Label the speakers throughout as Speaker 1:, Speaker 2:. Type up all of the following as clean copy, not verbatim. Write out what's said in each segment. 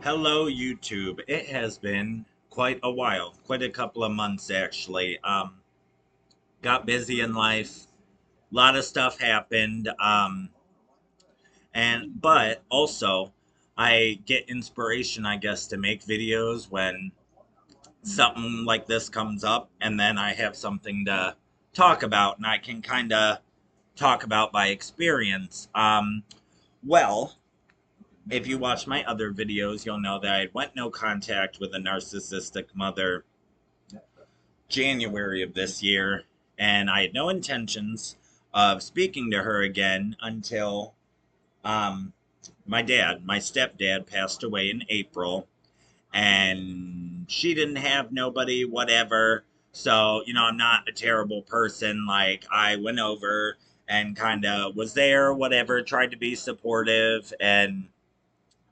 Speaker 1: Hello, YouTube. It has been quite a while, quite a couple of months actually. Got busy in life, a lot of stuff happened, but also I get inspiration, I guess, to make videos when something like this comes up, and then I have something to talk about, and I can kind of talk about by experience. Well, if you watch my other videos, you'll know that I went no contact with a narcissistic mother January of this year, and I had no intentions of speaking to her again until um, my stepdad, passed away in April, and she didn't have nobody, whatever. So, I'm not a terrible person. Like, I went over and kind of was there, whatever, tried to be supportive,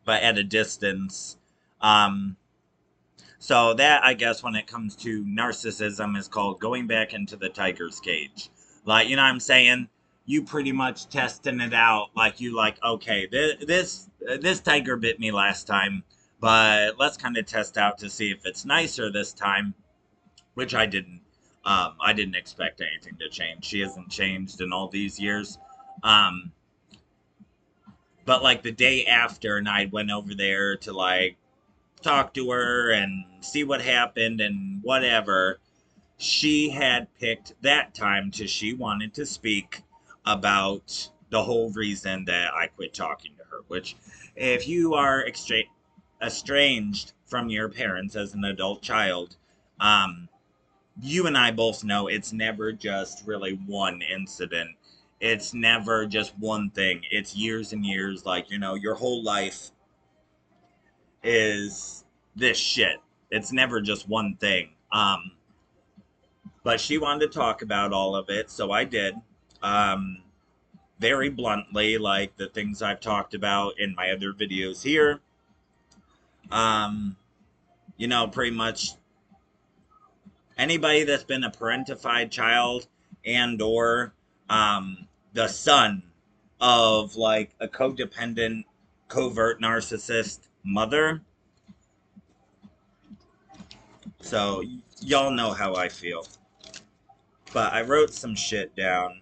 Speaker 1: but at a distance. Um, So that, I guess, when it comes to narcissism, is called going back into the tiger's cage. Like, you know what I'm saying? You pretty much testing it out. Like, okay, this tiger bit me last time, but let's kind of test out to see if it's nicer this time, which I didn't. I didn't expect anything to change. She hasn't changed in all these years. Um, but like the day after, and I went over there to like talk to her and see what happened and whatever. She had picked that time to she wanted to speak about the whole reason that I quit talking to her, which if you are estranged from your parents as an adult child, um, you and I both know it's never just really one incident. It's never just one thing. It's years and years, like, your whole life is this shit. It's never just one thing. But she wanted to talk about all of it, so I did. Um, Very bluntly, like the things I've talked about in my other videos here. Um, Pretty much anybody that's been a parentified child and or the son of like a codependent, covert narcissist mother. So y'all know how I feel. But I wrote some shit down.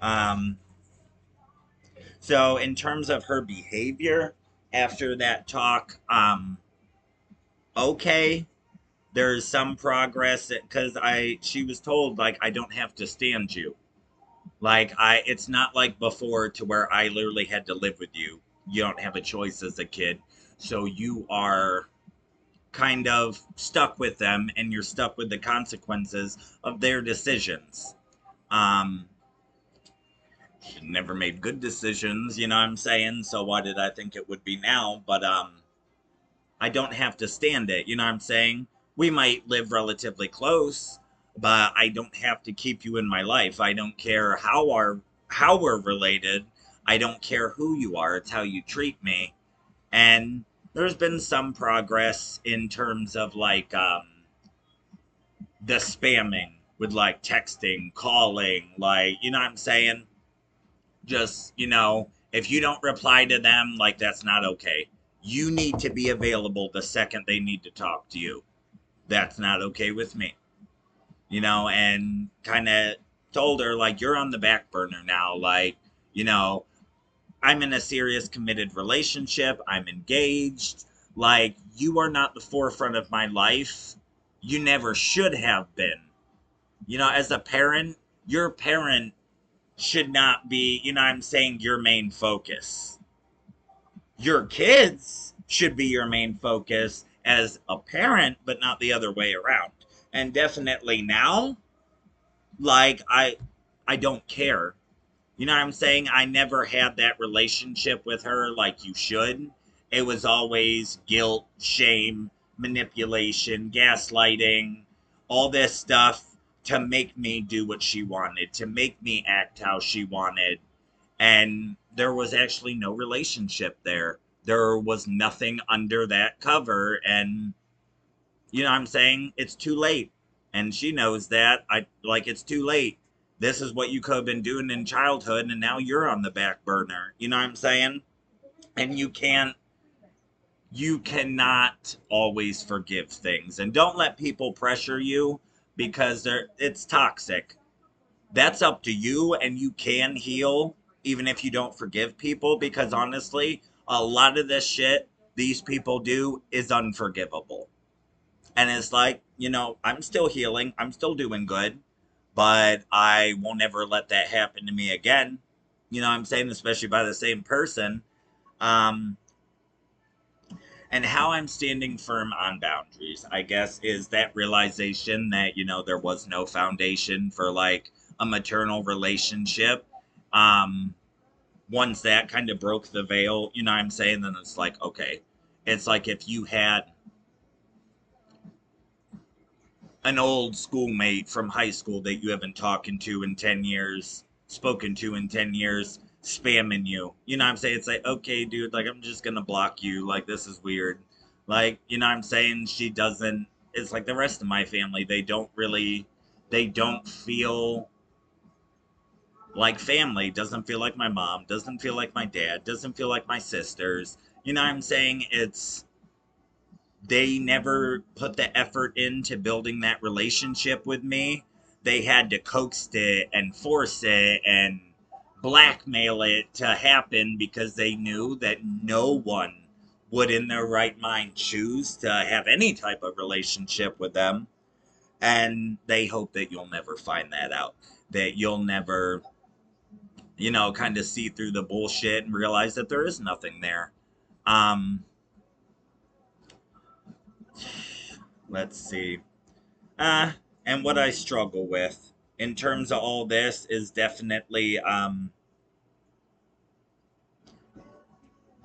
Speaker 1: Um, so in terms of her behavior after that talk, okay, there's some progress because she was told like I don't have to stand you. Like it's not like before to where I literally had to live with you. You don't have a choice as a kid, so you are kind of stuck with them, and you're stuck with the consequences of their decisions. Um, Never made good decisions, you know what I'm saying? So why did I think it would be now? But I don't have to stand it, you know what I'm saying? We might live relatively close, but I don't have to keep you in my life. I don't care how we're related. I don't care who you are. It's how you treat me. And there's been some progress in terms of like the spamming with like texting, calling, like, you know what I'm saying? Just, if you don't reply to them, like, that's not okay. You need to be available the second they need to talk to you. That's not okay with me. And kind of told her, like, you're on the back burner now. Like, you know, I'm in a serious committed relationship. I'm engaged. Like, you are not the forefront of my life. You never should have been. As a parent, your parent should not be, I'm saying, your main focus. Your kids should be your main focus as a parent, but not the other way around. And definitely now, like I don't care. You know what I'm saying? I never had that relationship with her like you should. It was always guilt, shame, manipulation, gaslighting, all this stuff to make me do what she wanted, to make me act how she wanted. And there was actually no relationship there. There was nothing under that cover. And you know what I'm saying? It's too late. And she knows that. It's too late. This is what you could have been doing in childhood, and now you're on the back burner. You know what I'm saying? And you cannot always forgive things, and don't let people pressure you because it's toxic. That's up to you, and you can heal even if you don't forgive people, because honestly, a lot of this shit these people do is unforgivable. And it's like, I'm still healing, I'm still doing good, but I won't ever let that happen to me again. What I'm saying, especially by the same person. um and how I'm standing firm on boundaries, I guess, is that realization that, there was no foundation for like a maternal relationship. Um, Once that kind of broke the veil, what I'm saying, then it's like, okay, it's like if you had an old schoolmate from high school that you haven't talking to in 10 years, spoken to in 10 years, spamming you. What I'm saying? It's like, okay, dude, like, I'm just going to block you. Like, this is weird. Like, what I'm saying? She doesn't, it's like the rest of my family, they don't feel like family. Doesn't feel like my mom, doesn't feel like my dad, doesn't feel like my sisters. What I'm saying? They never put the effort into building that relationship with me. They had to coax it and force it and blackmail it to happen because they knew that no one would, in their right mind, choose to have any type of relationship with them. And they hope that you'll never find that out, that you'll never, kind of see through the bullshit and realize that there is nothing there. Um, let's see. Uh, and what I struggle with in terms of all this is definitely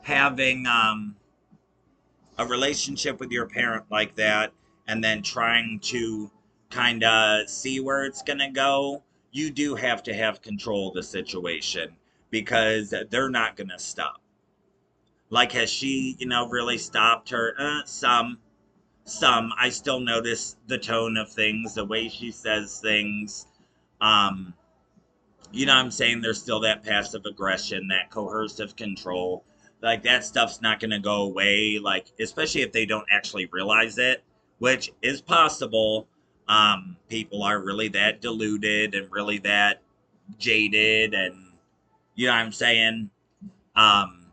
Speaker 1: having a relationship with your parent like that, and then trying to kind of see where it's going to go. You do have to have control of the situation because they're not going to stop. Like, has she, really stopped her? Some. I still notice the tone of things, the way she says things. Um, what I'm saying? There's still that passive aggression, that coercive control. Like, that stuff's not going to go away, like, especially if they don't actually realize it, which is possible. People are really that deluded and really that jaded, and what I'm saying? Um,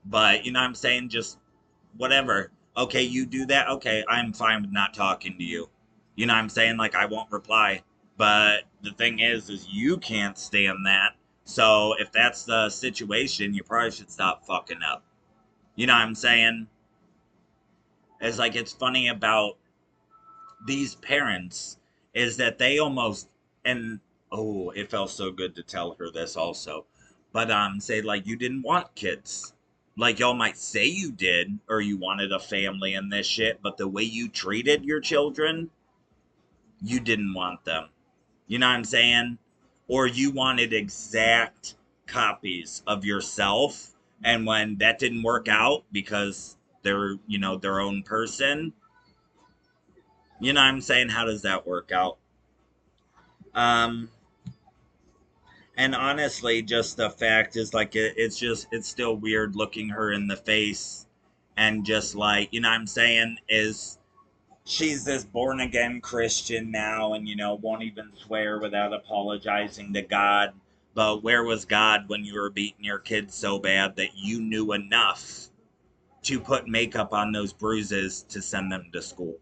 Speaker 1: but what I'm saying? Just whatever. Okay, you do that. Okay, I'm fine with not talking to you. What I'm saying? Like, I won't reply. But the thing is you can't stand that. So if that's the situation, you probably should stop fucking up. What I'm saying? It's like, it's funny about these parents is that they almost, and oh, it felt so good to tell her this also. But say like, you didn't want kids. Like, y'all might say you did, or you wanted a family and this shit, but the way you treated your children, you didn't want them. You know what I'm saying? Or you wanted exact copies of yourself, and when that didn't work out because they're, their own person, you know what I'm saying? How does that work out? Um, and honestly, just the fact is like, it's still weird looking her in the face and just like, what I'm saying is, she's this born again Christian now, and won't even swear without apologizing to God. But where was God when you were beating your kids so bad that you knew enough to put makeup on those bruises to send them to school?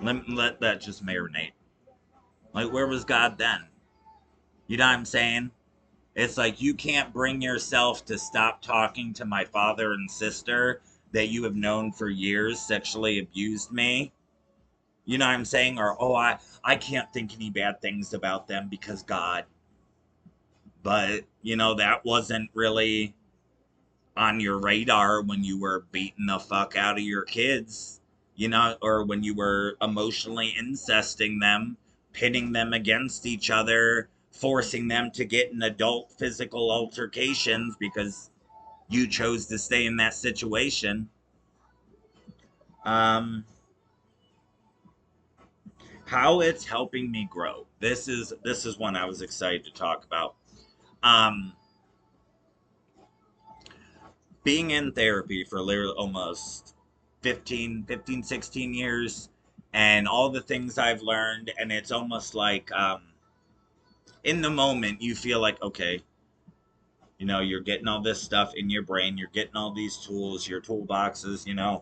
Speaker 1: Let that just marinate. Like, where was God then? You know what I'm saying? It's like, you can't bring yourself to stop talking to my father and sister that you have known for years sexually abused me. You know what I'm saying? Or, oh, I can't think any bad things about them because God. But, that wasn't really on your radar when you were beating the fuck out of your kids, or when you were emotionally incesting them, pitting them against each other, forcing them to get in adult physical altercations because you chose to stay in that situation. Um, how it's helping me grow. This is one I was excited to talk about. Um, being in therapy for literally almost 16 years, and all the things I've learned, and it's almost like in the moment you feel like, okay, you're getting all this stuff in your brain, you're getting all these tools, your toolboxes,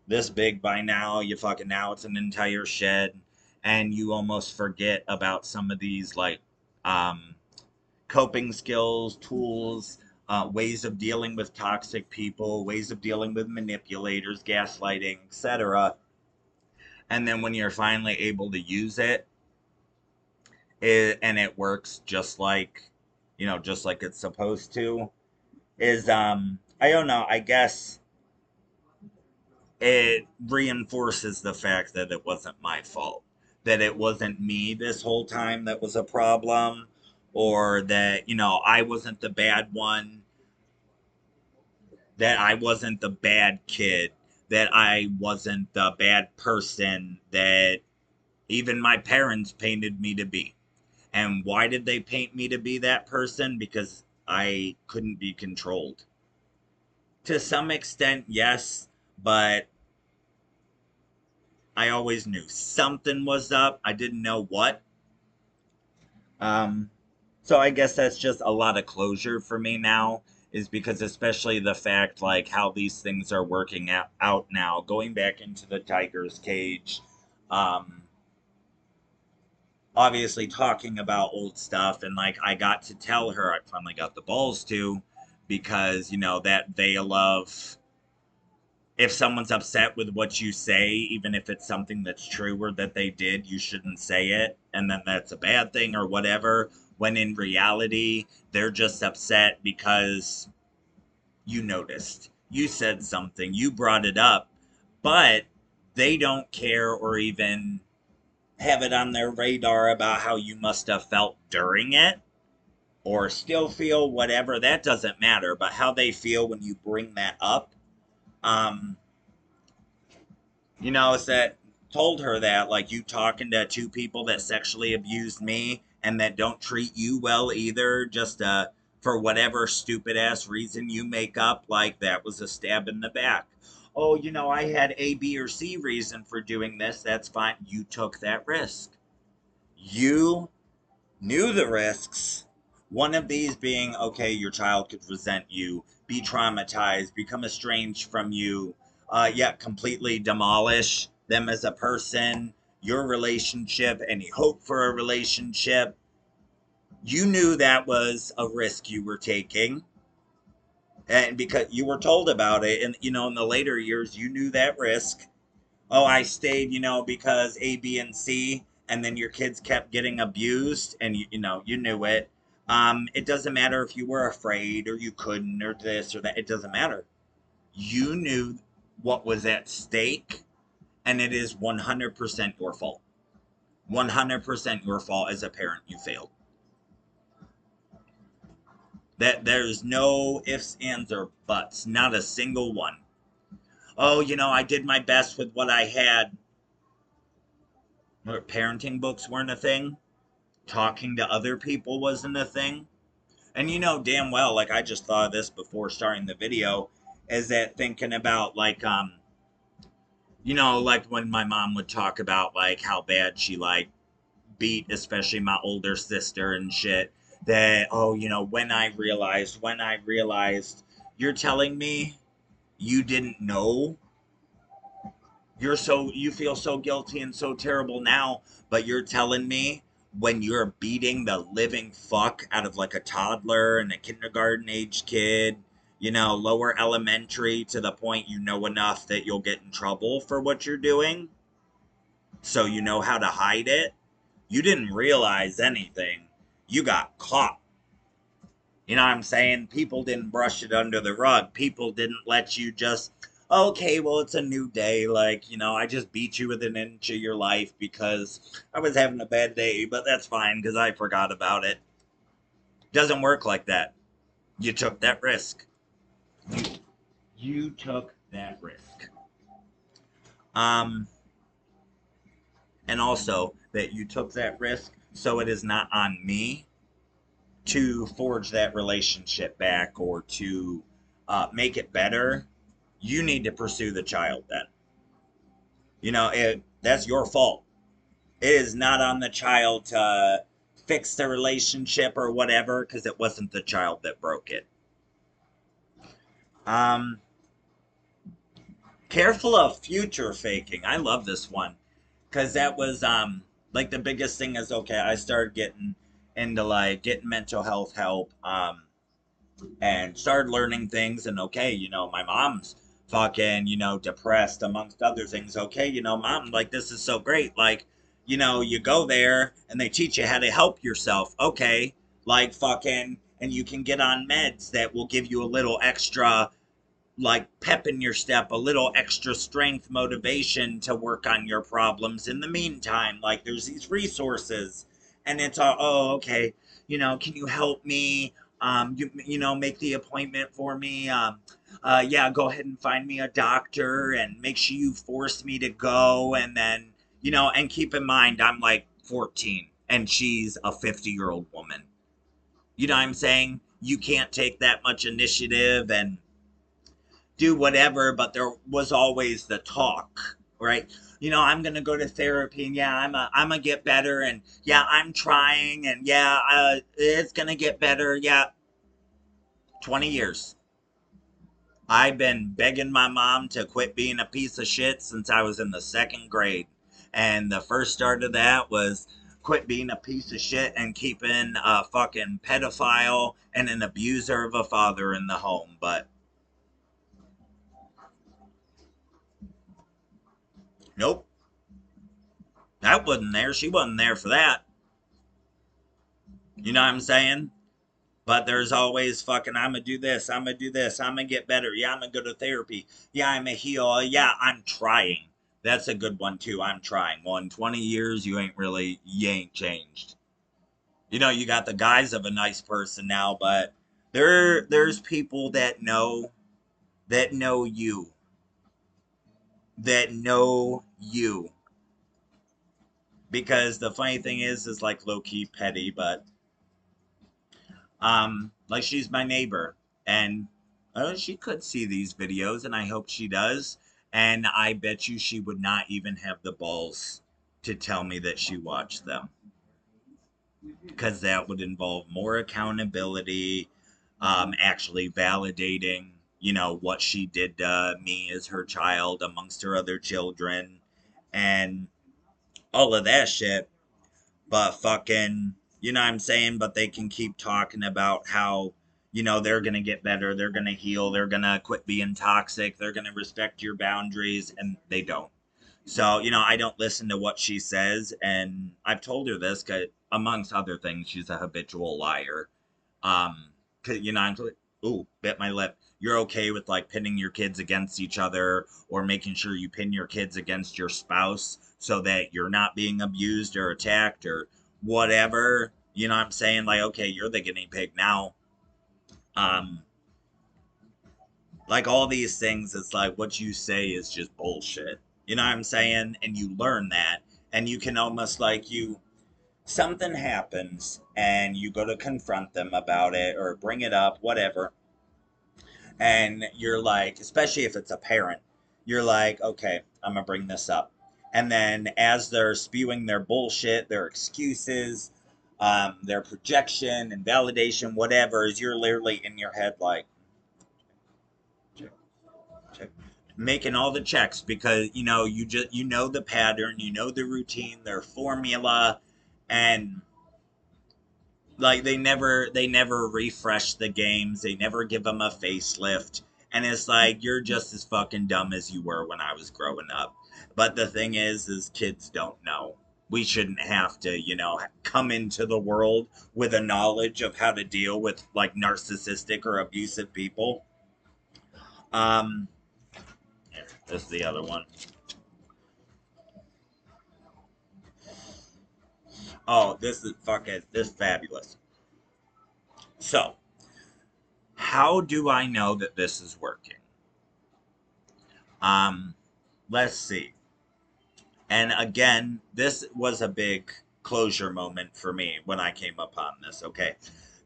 Speaker 1: this big by now, you fucking now it's an entire shed, and you almost forget about some of these like um coping skills, tools, ways of dealing with toxic people, ways of dealing with manipulators, gaslighting, etc. And then when you're finally able to use and it works just like it's supposed to, is I don't know, I guess it reinforces the fact that it wasn't my fault, that it wasn't me this whole time that was a problem, or that I wasn't the bad one, that I wasn't the bad kid, that I wasn't the bad person that even my parents painted me to be. And why did they paint me to be that person? Because I couldn't be controlled. To some extent, yes, but I always knew something was up. I didn't know what. Um, so I guess that's just a lot of closure for me now, is because especially the fact like how these things are working out now, going back into the tiger's cage, um, obviously talking about old stuff, and like I got to tell her, I finally got the balls to, because that veil of, if someone's upset with what you say, even if it's something that's true or that they did, you shouldn't say it, and then that's a bad thing or whatever. When in reality, they're just upset because you noticed, you said something, you brought it up, but they don't care or even have it on their radar about how you must have felt during it or still feel, whatever. That doesn't matter, but how they feel when you bring that up. Um, it's that told her that, like, you talking to two people that sexually abused me and that don't treat you well either, just for whatever stupid ass reason you make up, like that was a stab in the back. Oh, I had A, B, or C reason for doing this. That's fine. You took that risk. You knew the risks. One of these being, okay, your child could resent you, be traumatized, become estranged from you, yet completely demolish them as a person, your relationship, any hope for a relationship. You knew that was a risk you were taking. And because you were told about it, and in the later years, you knew that risk. Oh, I stayed, because A, B, and C, and then your kids kept getting abused, and you knew it. It doesn't matter if you were afraid or you couldn't or this or that. It doesn't matter. You knew what was at stake, and it is 100% your fault. 100% your fault as a parent. You failed. That there's no ifs, ands, or buts. Not a single one. Oh, I did my best with what I had. Parenting books weren't a thing. Talking to other people wasn't a thing. And damn well, like I just thought of this before starting the video, is that thinking about like like when my mom would talk about like how bad she like beat especially my older sister and shit, that oh, when I realized you're telling me you didn't know, you feel so guilty and so terrible now, but you're telling me when you're beating the living fuck out of like a toddler and a kindergarten age kid, lower elementary, to the point you know enough that you'll get in trouble for what you're doing, so you know how to hide it. You didn't realize anything. You got caught. You know what I'm saying? People didn't brush it under the rug. People didn't let you just, okay, well, it's a new day. Like, I just beat you within an inch of your life because I was having a bad day, but that's fine because I forgot about it. Doesn't work like that. You took that risk. You, you took that risk. Um, and also that you took that risk so it is not on me to forge that relationship back or to make it better, you need to pursue the child then. That's your fault. It is not on the child to fix the relationship or whatever, because it wasn't the child that broke it. Um, Careful of future faking. I love this one because that was like the biggest thing is okay. I started getting into like getting mental health help and started learning things, and okay, my mom's fucking depressed amongst other things. Okay, mom, like this is so great. Like you go there and they teach you how to help yourself. Okay, like fucking, and you can get on meds that will give you a little extra like pep in your step, a little extra strength, motivation to work on your problems in the meantime. Like there's these resources, and it's all, oh, okay, can you help me? Make the appointment for me. Yeah, go ahead and find me a doctor and make sure you force me to go. And then, and keep in mind, I'm like 14 and she's a 50-year-old woman. You know what I'm saying? You can't take that much initiative and do whatever, but there was always the talk, right? I'm gonna go to therapy, and yeah, I'm gonna get better, and yeah, I'm trying, and yeah, it's gonna get better. Yeah, 20 years. I've been begging my mom to quit being a piece of shit since I was in the second grade, and the first start of that was quit being a piece of shit and keeping a fucking pedophile and an abuser of a father in the home. But nope, that wasn't there. She wasn't there for that. You know what I'm saying? But there's always fucking, I'm gonna do this, I'm gonna do this, I'm gonna get better. Yeah, I'm gonna go to therapy. Yeah, I'm a heal. Yeah, I'm trying. That's a good one too. I'm trying. Well, in 20 years, you ain't changed. You got the guise of a nice person now, but there's people that know you, that know you. Because the funny thing is like low key petty, but like she's my neighbor, and she could see these videos, and I hope she does. And I bet you she would not even have the balls to tell me that she watched them, because that would involve more accountability, actually validating, what she did to me as her child amongst her other children, and all of that shit. But fucking, you know what I'm saying? But they can keep talking about how, they're going to get better, they're going to heal, they're going to quit being toxic, they're going to respect your boundaries, and they don't. So, I don't listen to what she says, and I've told her this, 'cause, amongst other things, she's a habitual liar. 'Cause, I'm like, ooh, bit my lip. You're okay with like pinning your kids against each other, or making sure you pin your kids against your spouse so that you're not being abused or attacked or whatever. You know what I'm saying? Like, okay, you're the guinea pig now. Um, like all these things, it's like what you say is just bullshit. You know what I'm saying? And you learn that, and you can almost like something happens and you go to confront them about it or bring it up, whatever, and you're like, especially if it's a parent, you're like, okay, I'm gonna bring this up. And then as they're spewing their bullshit, their excuses, their projection and validation, whatever, is you're literally in your head like, check, check, making all the checks, because you know the pattern, you know the routine, their formula, and like they never refresh the games, they never give them a facelift, and it's like you're just as fucking dumb as you were when I was growing up. But the thing is kids don't know. We shouldn't have to come into the world with a knowledge of how to deal with like narcissistic or abusive people. um Here, this is the other one. Oh, this is fabulous. So, how do I know that this is working? um let's see. And again, this was a big closure moment for me when I came upon this. Okay.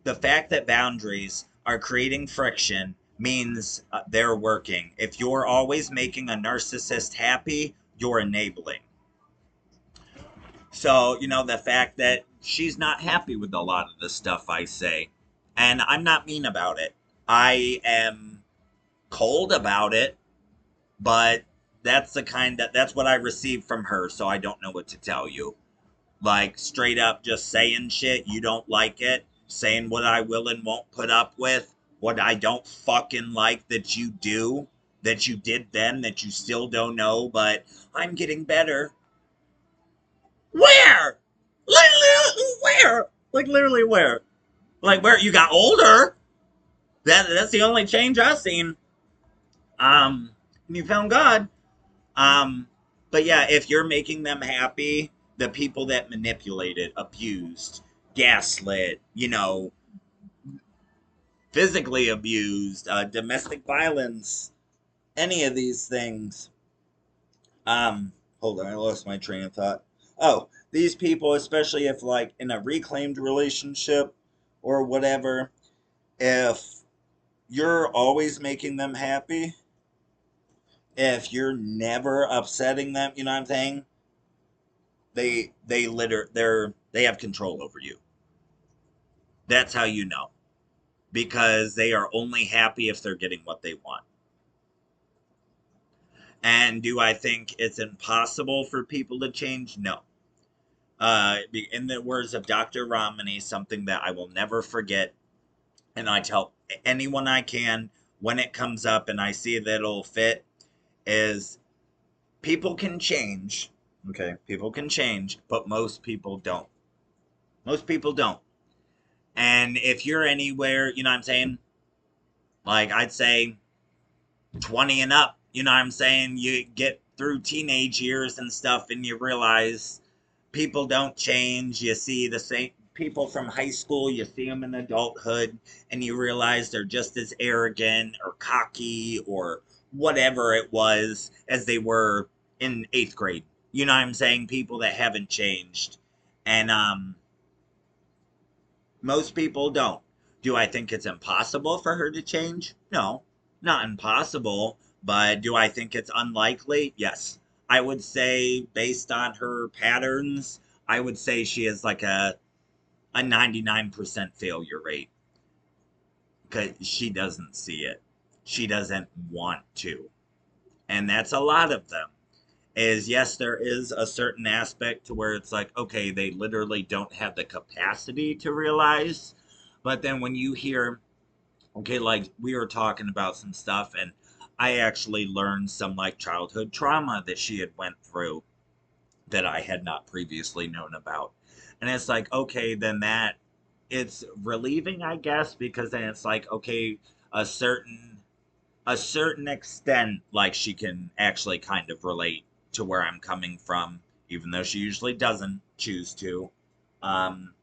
Speaker 1: The fact that boundaries are creating friction means they're working. If you're always making a narcissist happy, you're enabling. So, the fact that she's not happy with a lot of the stuff I say, and I'm not mean about it. I am cold about it, but that's what I received from her, so I don't know what to tell you. Like straight up just saying shit, you don't like it, saying what I will and won't put up with, what I don't fucking like that you do, that you did then, that you still don't know, but I'm getting better. Where? Like, where? Like, literally where? Like, where? You got older? That's the only change I've seen. You found God. Um, but yeah, if you're making them happy, the people that manipulated, abused, gaslit, physically abused, domestic violence, any of these things. Hold on, I lost my train of thought. Oh, these people, especially if like in a reclaimed relationship or whatever, if you're always making them happy, if you're never upsetting them, you know what I'm saying? They have control over you. That's how you know. Because they are only happy if they're getting what they want. And do I think it's impossible for people to change? No. In the words of Dr. Ramani, something that I will never forget, and I tell anyone I can when it comes up and I see that it'll fit, is people can change. Okay, people can change, but most people don't. Most people don't. And if you're anywhere, you know what I'm saying? Like, I'd say 20 and up, you know what I'm saying? You get through teenage years and stuff and you realize people don't change. You see the same people from high school, you see them in adulthood, and you realize they're just as arrogant or cocky or whatever it was as they were in 8th grade. You know what I'm saying? People that haven't changed. And most people don't. Do I think it's impossible for her to change? No, not impossible. But do I think it's unlikely? Yes. I would say, based on her patterns, I would say she is like a 99% failure rate because she doesn't see it. She doesn't want to. And that's a lot of them. Is yes, there is a certain aspect to where it's like, okay, they literally don't have the capacity to realize. But then when you hear, okay, like we were talking about some stuff, and I actually learned some like childhood trauma that she had went through that I had not previously known about. And it's like, okay, then that it's relieving, I guess, because then it's like, okay, a certain a certain extent, like she can actually kind of relate to where I'm coming from, even though she usually doesn't choose to. Um,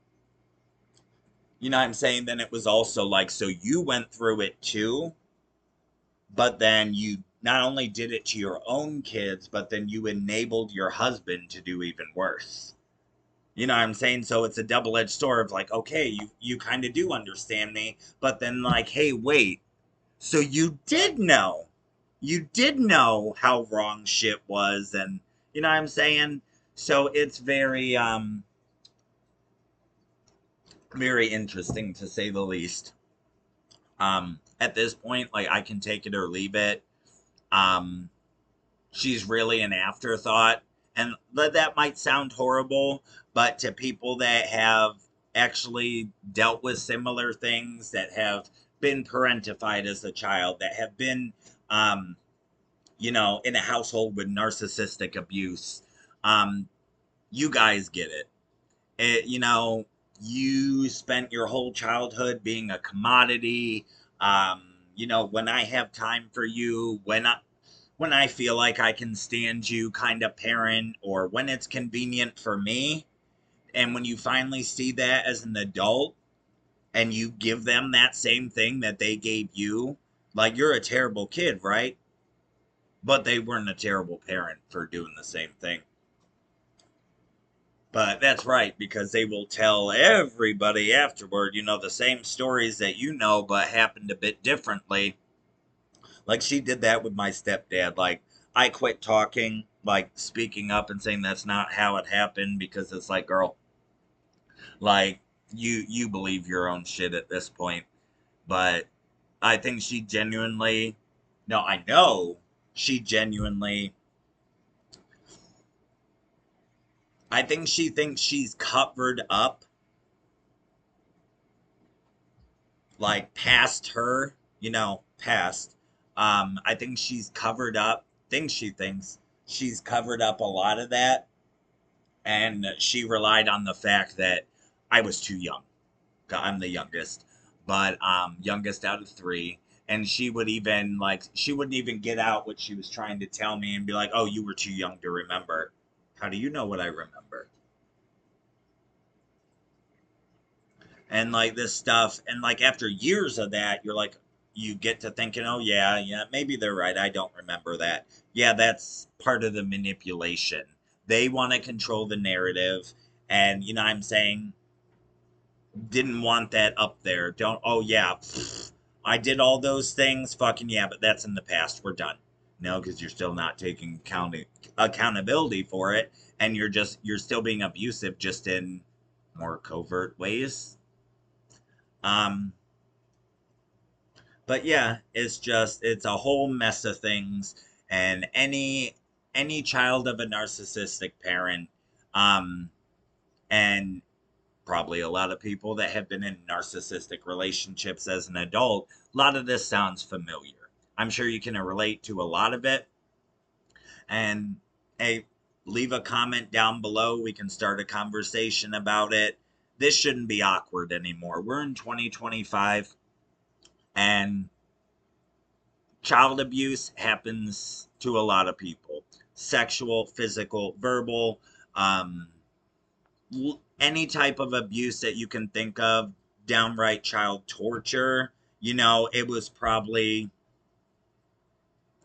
Speaker 1: you know what I'm saying? Then it was also like, so you went through it too, but then you not only did it to your own kids, but then you enabled your husband to do even worse. You know what I'm saying? So it's a double-edged sword of like, okay, you kind of do understand me, but then like, hey, wait, so you did know. You did know how wrong shit was, and you know what I'm saying? So it's very interesting to say the least. At this point, like I can take it or leave it. Um she's really an afterthought, and that might sound horrible, but to people that have actually dealt with similar things, that have been parentified as a child, that have been um in a household with narcissistic abuse, um, you guys get it. You spent your whole childhood being a commodity. When I have time for you, when I feel like I can stand you kind of parent, or when it's convenient for me. And when you finally see that as an adult and you give them that same thing that they gave you, like you're a terrible kid, right? But they weren't a terrible parent for doing the same thing. But that's right, because they will tell everybody afterward, the same stories that you know, but happened a bit differently. Like she did that with my stepdad. Like I quit talking, like speaking up and saying that's not how it happened because it's like, girl, like you believe your own shit at this point. But I think she genuinely, no, I know she genuinely, I think she thinks she's covered up like past her, past. I think she's covered up, thinks she thinks she's covered up a lot of that. And she relied on the fact that I was too young. I'm the youngest, but youngest out of three. And she would even like she wouldn't even get out what she was trying to tell me and be like, "Oh, you were too young to remember." How do you know what I remember? And like this stuff, and like after years of that, you're like, you get to thinking, "Oh yeah, yeah, maybe they're right. I don't remember that." Yeah, that's part of the manipulation. They want to control the narrative, and I'm saying didn't want that up there. Don't, oh yeah, pfft, I did all those things, fucking yeah, but that's in the past. We're done. No, because you're still not taking accountability for it, and you're still being abusive, just in more covert ways. Um, but yeah, it's a whole mess of things, and any child of a narcissistic parent, um, and probably a lot of people that have been in narcissistic relationships as an adult, a lot of this sounds familiar. I'm sure you can relate to a lot of it. And hey, leave a comment down below. We can start a conversation about it. This shouldn't be awkward anymore. We're in 2025, and child abuse happens to a lot of people: sexual, physical, verbal, um, any type of abuse that you can think of, downright child torture. It was probably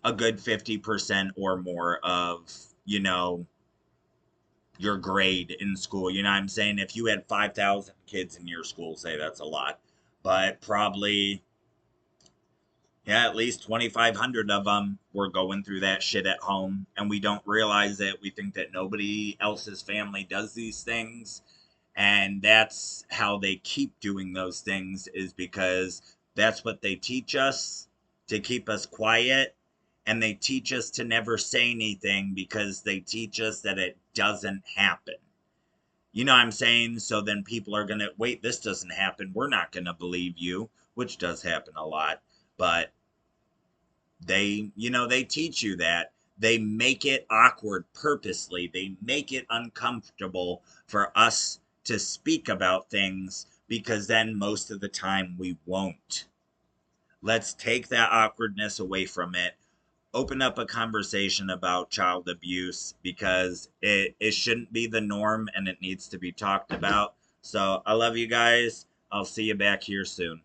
Speaker 1: a good 50% or more of, you know, your grade in school. You know what I'm saying? If you had 5,000 kids in your school, say that's a lot. But probably, yeah, at least 2,500 of them were going through that shit at home. And we don't realize it. We think that nobody else's family does these things. And that's how they keep doing those things, is because that's what they teach us, to keep us quiet. And they teach us to never say anything because they teach us that it doesn't happen. You know what I'm saying? So then people are going to, wait, this doesn't happen. We're not going to believe you, which does happen a lot. But they teach you that. They make it awkward purposely. They make it uncomfortable for us to speak about things, because then most of the time we won't. Let's take that awkwardness away from it. Open up a conversation about child abuse, because it shouldn't be the norm and it needs to be talked about. So I love you guys. I'll see you back here soon.